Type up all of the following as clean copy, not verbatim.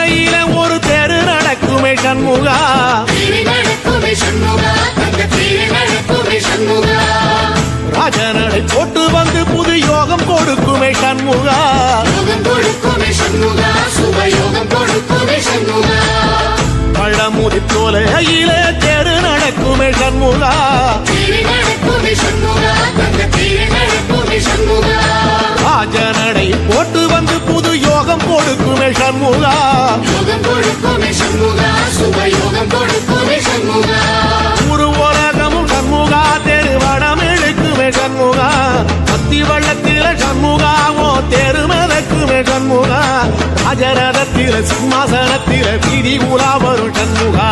மதுரையில ஒரு தேரு நடக்குமே சண்முகா, ராஜனடை போட்டு வந்து புது யோகம் கொடுக்குமே சண்முகா, பழமுதி தோலையில தேரு நடக்குமே சண்முகா, ராஜனடை போட்டு வந்து புது யோகம் கொடுக்குமே சண்முகா, ஒரு உலகமும் சண்முகா தேரு வடம் இழுக்குமே சண்முகா, பத்தி வள்ளத்தில சண்முகாவோ தேரு மதக்குமே சண்முகா, ராஜரதத்தில சிம்மாசனத்தில வீதி உலா வரும் சண்முகா,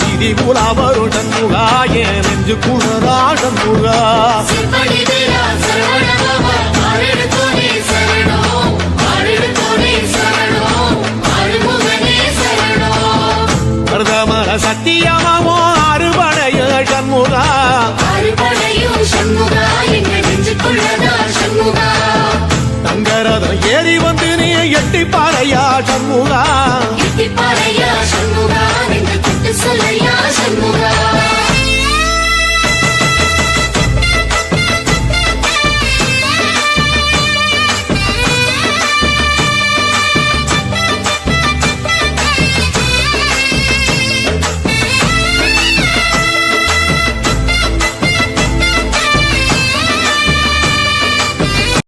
வீதி உலா வரும் சண்முகா, என் நெஞ்சு குளரா சண்முகா. பிரதமர சத்தியமாவோ அறுபடைய சண்முகா, தங்கரதம் ஏறி வந்து நீ எட்டி பாறையா சண்முகா, சொல்லையா சண்முகா.